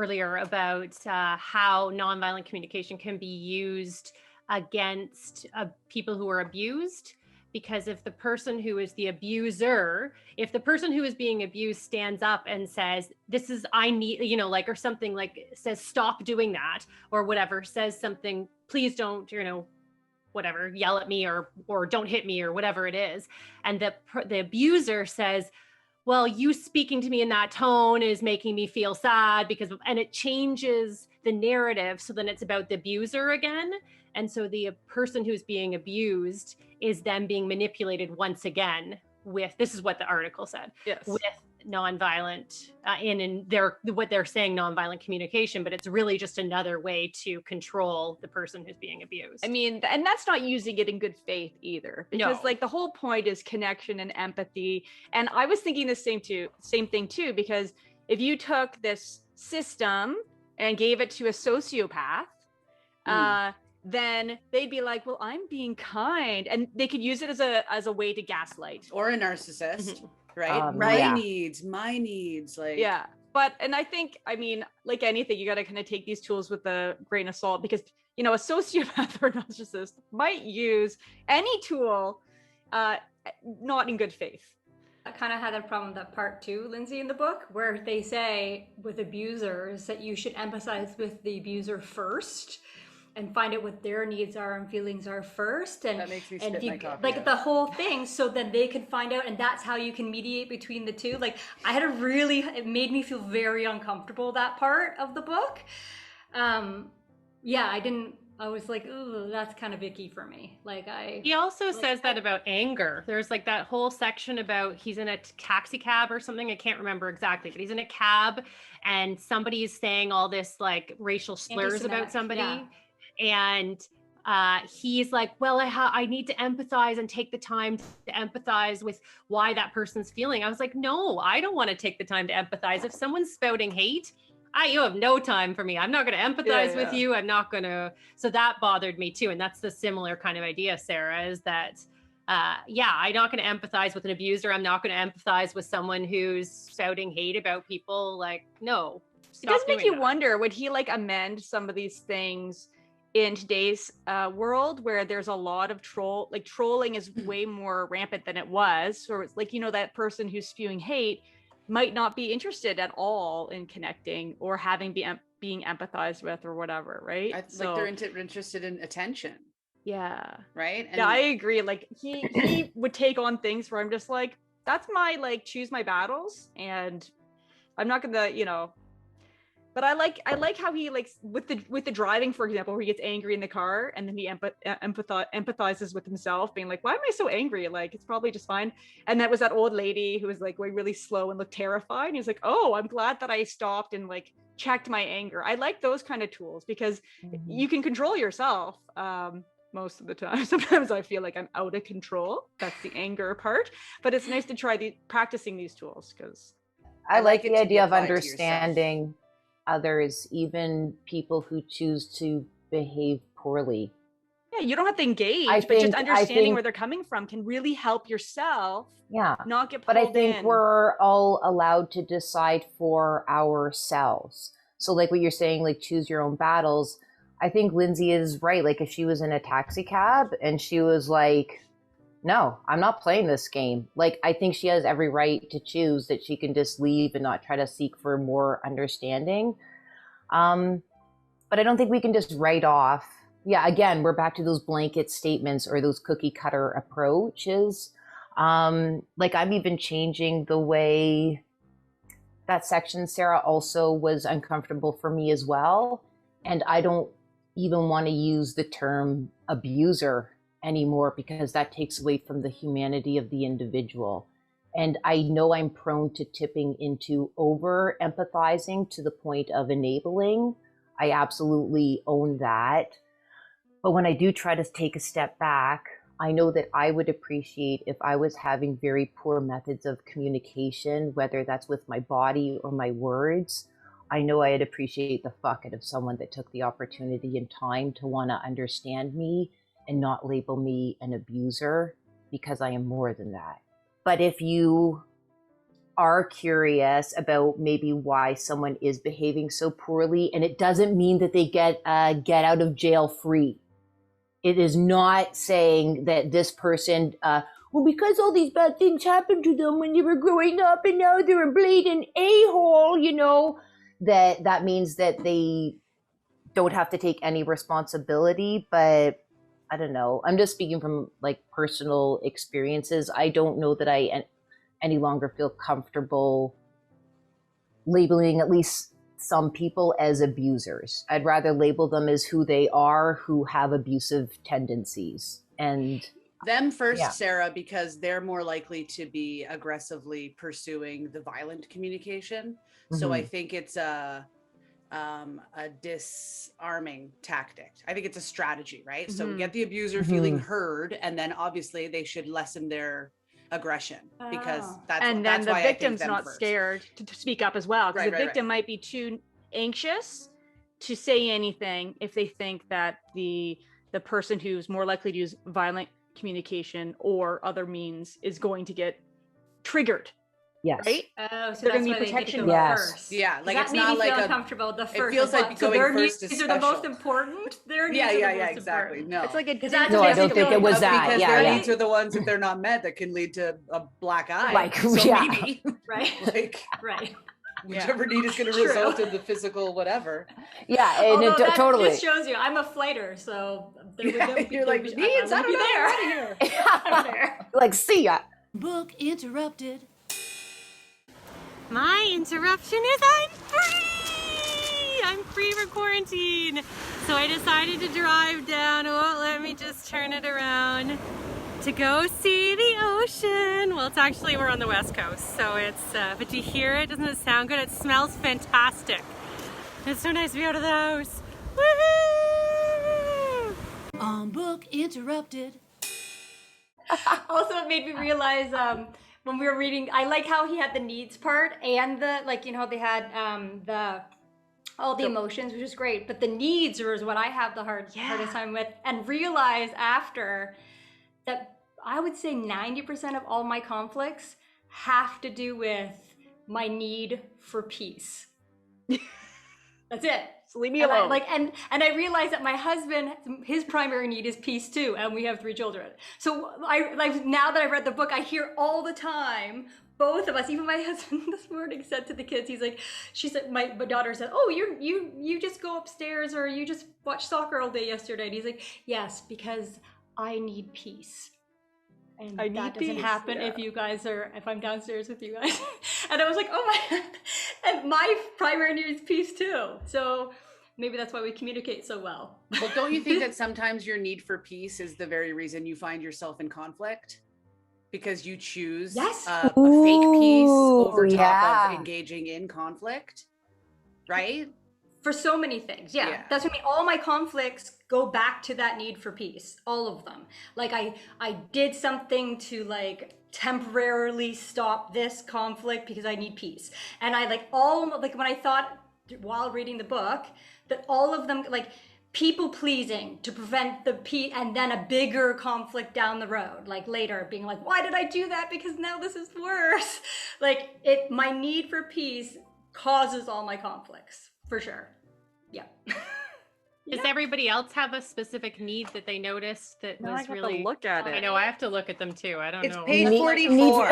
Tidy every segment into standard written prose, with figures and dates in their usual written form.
earlier about how nonviolent communication can be used against people who are abused. Because if the person who is the abuser, if the person who is being abused stands up and says, this is, I need, you know, like, or something like says, stop doing that, or whatever, says something, please don't, you know, whatever, yell at me or don't hit me or whatever it is. And the abuser says, well, you speaking to me in that tone is making me feel sad because of, and it changes the narrative. So then it's about the abuser again. And so the person who's being abused is then being manipulated once again with, this is what the article said, yes, with nonviolent, in their, what they're saying, nonviolent communication, but it's really just another way to control the person who's being abused. I mean, and that's not using it in good faith either, because like the whole point is connection and empathy. And I was thinking the same thing too, because if you took this system and gave it to a sociopath, then they'd be like, well, I'm being kind. And they could use it as a way to gaslight. Or a narcissist, right? My needs, like. Yeah. But, and I think, I mean, like anything, you got to kind of take these tools with a grain of salt, because, you know, a sociopath or narcissist might use any tool, not in good faith. I kind of had a problem with that part too, Lindsay, in the book, where they say with abusers that you should empathize with the abuser first and find out what their needs are and feelings are first, and that makes me spit my coffee like out. the whole thing, so then they can find out, and that's how you can mediate between the two. Like it made me feel very uncomfortable, that part of the book. I was like, ooh, that's kind of icky for me. He also says that about anger. There's like that whole section about he's in a taxi cab or something. I can't remember exactly, but he's in a cab and somebody is saying all this like racial slurs about somebody. Yeah. And he's like, well, I need to empathize and take the time to empathize with why that person's feeling. I was like, no, I don't want to take the time to empathize. If someone's spouting hate, you have no time for me. I'm not going to empathize with you. I'm not going to. So that bothered me too. And that's the similar kind of idea, Sarah, is that, I'm not going to empathize with an abuser. I'm not going to empathize with someone who's spouting hate about people. Like, no. It does make you wonder, would he like amend some of these things in today's world, where there's a lot of trolling is way more rampant than it was. Or it's like, you know, that person who's spewing hate might not be interested at all in connecting or having being empathized with or whatever, right? Like they're interested in attention. Yeah. Right? And yeah, I agree. Like he would take on things where I'm just like, that's my, like, choose my battles, and I'm not gonna, you know. But I like how he, like, with the driving, for example, where he gets angry in the car and then he empathizes with himself, being like, why am I so angry? Like, it's probably just fine. And that was that old lady who was like going really slow and looked terrified. And he's like, oh, I'm glad that I stopped and like checked my anger. I like those kind of tools because you can control yourself most of the time. Sometimes I feel like I'm out of control. That's the anger part. But it's nice to try practicing these tools, because I like the idea of understanding others, even people who choose to behave poorly. Yeah, you don't have to engage, but just understanding where they're coming from can really help yourself. Yeah, not get pulled in. But I think we're all allowed to decide for ourselves. So like what you're saying, like choose your own battles. I think Lindsay is right. Like if she was in a taxi cab and she was like, no, I'm not playing this game. Like, I think she has every right to choose that she can just leave and not try to seek for more understanding. But I don't think we can just write off. Yeah, again, we're back to those blanket statements or those cookie cutter approaches. Like I'm even changing the way that section, Sarah, also was uncomfortable for me as well. And I don't even want to use the term abuser anymore, because that takes away from the humanity of the individual. And I know I'm prone to tipping into over empathizing to the point of enabling. I absolutely own that. But when I do try to take a step back, I know that I would appreciate if I was having very poor methods of communication, whether that's with my body or my words. I know I'd appreciate the fuck out of someone that took the opportunity and time to want to understand me and not label me an abuser, because I am more than that. But if you are curious about maybe why someone is behaving so poorly, and it doesn't mean that they get out of jail free. It is not saying that this person, well, because all these bad things happened to them when they were growing up and now they're a blatant a-hole, you know, that means that they don't have to take any responsibility. But I don't know. I'm just speaking from like personal experiences. I don't know that I any longer feel comfortable labeling at least some people as abusers. I'd rather label them as who they are, who have abusive tendencies. And them first, Sarah, because they're more likely to be aggressively pursuing the violent communication. So I think it's a disarming tactic. I think it's a strategy, right? So get the abuser feeling heard, and then obviously they should lessen their aggression, because that's the why victim's I think not first. scared to speak up as well, because the victim might be too anxious to say anything if they think that the person who's more likely to use violent communication or other means is going to get triggered. Yes. So Right? that's They're gonna why be they protection. First. Yeah, like that it's made not me like feel uncomfortable. The first, it feels like going their first needs is are the most special. important. Their needs are the most exactly. important. No, It's like a No, I don't think it was that. because Yeah, their yeah. needs are the ones, if they're not met, that can lead to a black eye. Like, so maybe, right, like, right. whichever need is going to result in the physical whatever. Yeah, and Although that totally. just shows you I'm a flighter, so You're like, needs, I don't know, I'm out of here. I'm there. Like, see ya. Book interrupted. My interruption is I'm free from quarantine. So I decided to drive down. It won't let me just turn it around to go see the ocean. Well, it's actually, we're on the West Coast. So it's, but do you hear it? Doesn't it sound good? It smells fantastic. It's so nice to be out of the house. Woohoo! Book interrupted. Also, it made me realize when we were reading, I like how he had the needs part and the, like, you know, they had all the emotions, which is great, but the needs is what I have the hardest time with, and realize after that I would say 90% of all my conflicts have to do with my need for peace. That's it. So leave me alone. And I realized that my husband, his primary need is peace too, and we have 3 children. So I like, now that I've read the book, I hear all the time, both of us, even my husband this morning said to the kids, he's like, she said, my daughter said, oh, you just go upstairs, or you just watch soccer all day yesterday. And he's like, yes, because I need peace. And that doesn't happen if I'm downstairs with you guys. And I was like, oh my, and my primary need is peace too. So maybe that's why we communicate so well. Well, don't you think that sometimes your need for peace is the very reason you find yourself in conflict? Because you choose a fake peace over top of engaging in conflict, right? For so many things, yeah. That's what I mean. All my conflicts go back to that need for peace, all of them. Like I did something to like temporarily stop this conflict because I need peace. And I like when I thought while reading the book that all of them, like people pleasing to prevent the peace, and then a bigger conflict down the road, like later being like, why did I do that? Because now this is worse. Like my need for peace causes all my conflicts. For sure. Yeah. Does everybody else have a specific need that they noticed that No, was I have really? to look at it. I know I have to look at them too. I don't It's know. page 44.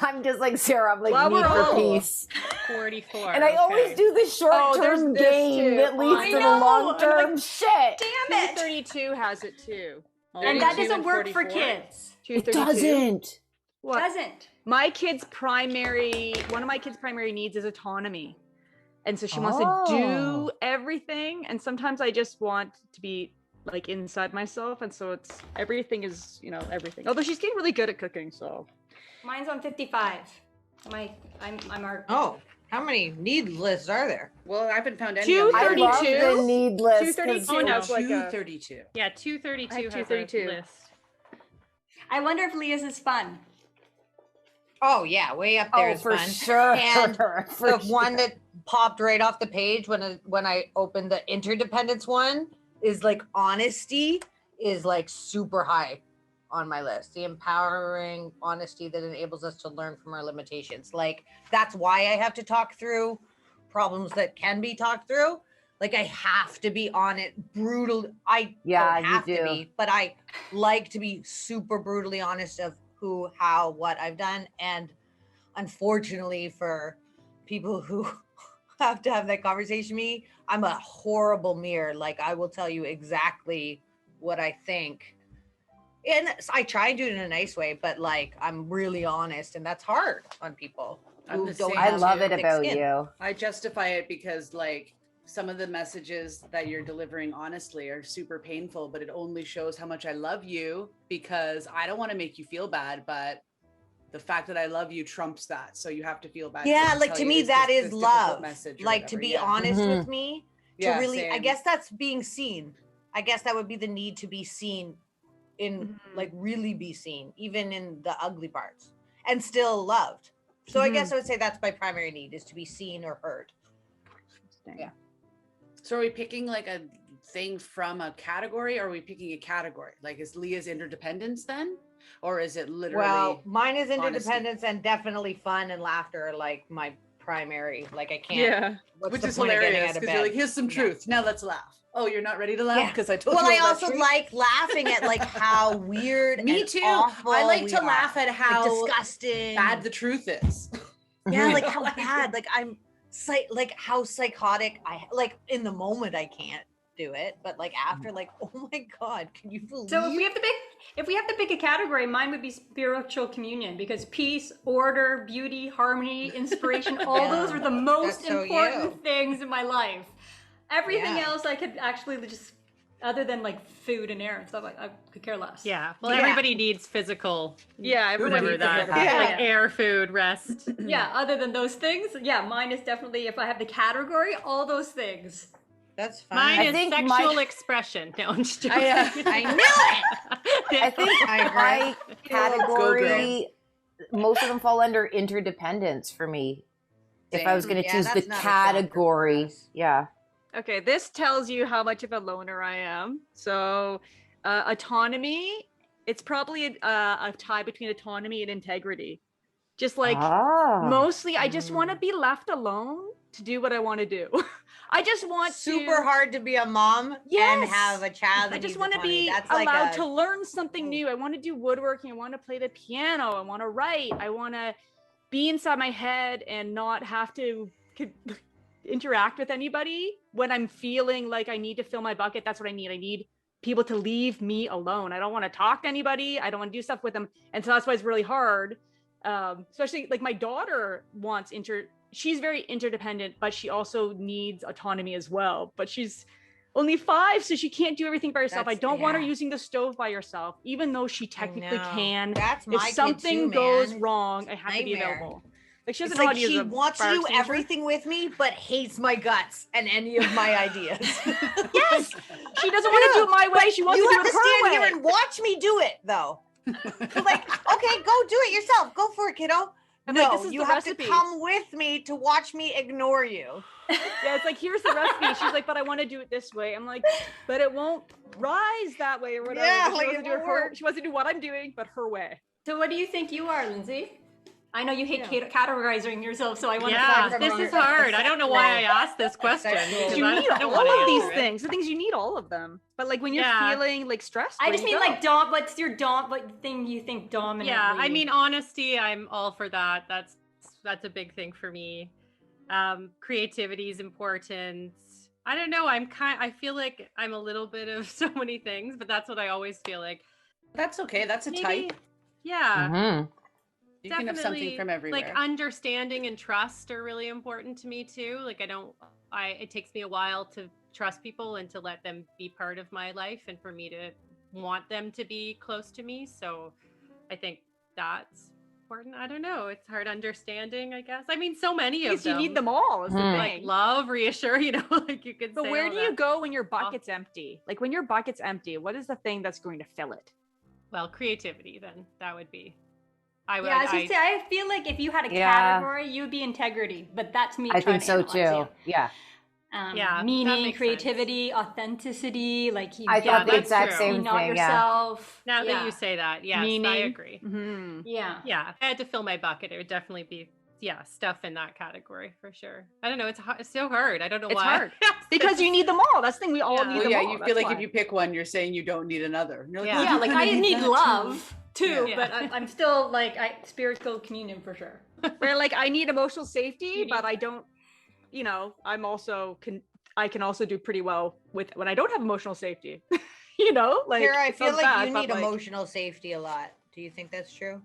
I'm just like Sarah. I'm like, Well, need we're for all- peace. 44. And I always do the short-term there's this game too. that leads I to the know. long-term I'm shit. Damn it. 232 has it too. And that 32 doesn't and work for 44? kids. It 232. doesn't. What? Doesn't. One of my kids' primary needs is autonomy. And so she wants to do everything. And sometimes I just want to be like inside myself. And so everything is, everything. Although she's getting really good at cooking, so. Mine's on 55. I'm our. Oh, how many need lists are there? Well, I haven't found any. 232. I love the need list. 232. Oh, no. has like a, 232. Yeah, 232 I have has 232. a list. I wonder if Leah's is fun. Oh yeah, way up there is for fun. sure. And For the one that popped right off the page when I opened the interdependence one is like honesty is like super high. on my list. The empowering honesty that enables us to learn from our limitations. Like, that's why I have to talk through problems that can be talked through. Like, I have to be on it brutal. I don't have to be, but I like to be super brutally honest of who, how, what I've done. And unfortunately for people who have to have that conversation with me, I'm a horrible mirror. Like, I will tell you exactly what I think. And I try and do it in a nice way, but like, I'm really honest, and that's hard on people. I love it about you. I justify it because like some of the messages that you're delivering honestly are super painful, but it only shows how much I love you, because I don't want to make you feel bad, but the fact that I love you trumps that. So you have to feel bad. Yeah, like to me, that is love. Like to be honest Mm-hmm. with me, to really, I guess that's being seen. I guess that would be the need to be seen in like really be seen, even in the ugly parts, and still loved. So I guess I would say that's my primary need, is to be seen or heard. Yeah. So are we picking like a thing from a category, or are we picking a category? Like, is Leah's interdependence then? Or is it literally? Well, mine is interdependence and definitely fun and laughter are like my primary. Like, I can't. Yeah. Which is hilarious, because you're like, here's some truth. Now let's laugh. Oh, you're not ready to laugh because I told you. Well, I also like laughing at like how weird. Me and too. Awful I like to laugh at how like, disgusting, bad the truth is. Yeah, like how bad. Like I'm like how psychotic. I like in the moment I can't do it, but like after, like, oh my god, can you believe? So if we have to pick a category, mine would be spiritual communion, because peace, order, beauty, harmony, inspiration, all those are the most important things in my life. Everything else I could actually just, other than like food and air and stuff, like I could care less. Yeah. Well, everybody needs physical. Yeah, everybody needs that. Like air, food, rest. Yeah. Other than those things, mine is definitely, if I have the category, all those things. That's fine. Mine is sexual expression. No, I'm just joking. I knew it. I think my category, most of them fall under interdependence for me. Same. If I was going to choose the category, Okay, this tells you how much of a loner I am. So, autonomy, it's probably a tie between autonomy and integrity. Just like, mostly, I just want to be left alone to do what I want to do. I just want super hard to be a mom and have a child. I just want to be allowed to learn something new. I want to do woodworking. I want to play the piano. I want to write. I want to be inside my head and not have to interact with anybody when I'm feeling like I need to fill my bucket. That's what I need. I need people to leave me alone. I don't want to talk to anybody. I don't want to do stuff with them. And so that's why it's really hard. Especially like my daughter she's very interdependent, but she also needs autonomy as well. But she's only 5, so she can't do everything by herself. I don't want her using the stove by herself, even though she technically can. If something goes wrong, I have to be available. Like she doesn't know how to use she wants to do everything with me, but hates my guts and any of my ideas. Yes, she doesn't want to do it my way. She wants to do it her way. You have to stand here and watch me do it, though. Like, okay, go do it yourself. Go for it, kiddo. No, you have to come with me to watch me ignore you. Yeah, it's like, here's the recipe. She's like, but I want to do it this way. I'm like, but it won't rise that way or whatever. Yeah, she wants to do what I'm doing, but her way. So what do you think you are, Lindsay? I know you hate categorizing yourself, so I want to find this is hard. I don't know why I asked this question. You need all of these things. The things you need all of them. But like when you're feeling like stressed, I just mean like what's your what thing you think dominant? Yeah, I mean honesty. I'm all for that. That's a big thing for me. Creativity is important. I don't know. I feel like I'm a little bit of so many things, but that's what I always feel like. That's okay. That's a type. Yeah. Mm-hmm. You can have something from everywhere. Like understanding and trust are really important to me too. Like it takes me a while to trust people and to let them be part of my life and for me to want them to be close to me. So I think that's important. I don't know. It's hard understanding, I guess. I mean, so many of them. You need them all. Is the thing. Like love, reassure, like you could say. But where do you go when your bucket's empty? Like when your bucket's empty, what is the thing that's going to fill it? Well, creativity then. That would be. I feel like if you had a category, you'd be integrity. But that's me. I think so too. Yeah. Yeah, that meaning, makes creativity, authenticity. Like I thought the that's exact true. same be not thing. yourself. Now that you say that, yes, Meaning. I agree. Mm-hmm. Yeah. Yeah, if I had to fill my bucket, it would definitely be stuff in that category for sure. I don't know, it's so hard. I don't know It's why. hard because you need them all. That's the thing. We all need Well, them yeah, all. you That's feel like why. if you pick one, you're saying you don't need another. You're Yeah. well, Yeah, you like kinda I need that love too, Yeah. but I'm still like spiritual communion for sure. Where like I need emotional safety, You need but I don't. You know, I'm also I can also do pretty well with when I don't have emotional safety. You know, like Kara, I it feel sounds like bad, you but, need like, emotional safety a lot. Do you think that's true?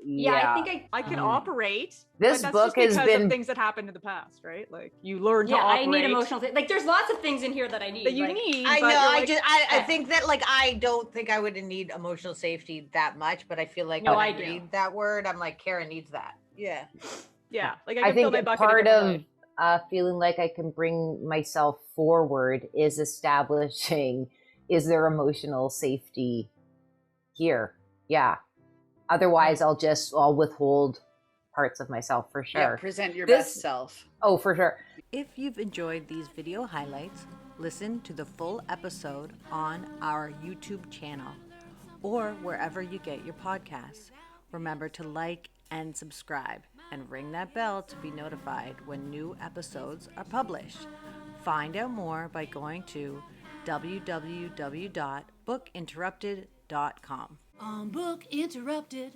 Yeah, I think I can operate. This but that's book just has because been- of things that happened in the past, right? Like you learn to yeah, operate. I need emotional. Like there's lots of things in here that I need. that you like, need. I but know. you're I like, just I think that like I don't think I would need emotional safety that much, but I feel like No, when I I do. read that word, I'm like, Kara needs that. Yeah. yeah, like I I can fill think my that bucket. a part different of way. feeling like I can bring myself forward is establishing, is there emotional safety here? Yeah. Otherwise, I'll withhold parts of myself for sure. Yeah, present your best self. Oh, for sure. If you've enjoyed these video highlights, listen to the full episode on our YouTube channel or wherever you get your podcasts. Remember to like and subscribe and ring that bell to be notified when new episodes are published. Find out more by going to www.bookinterrupted.com. On Book Interrupted.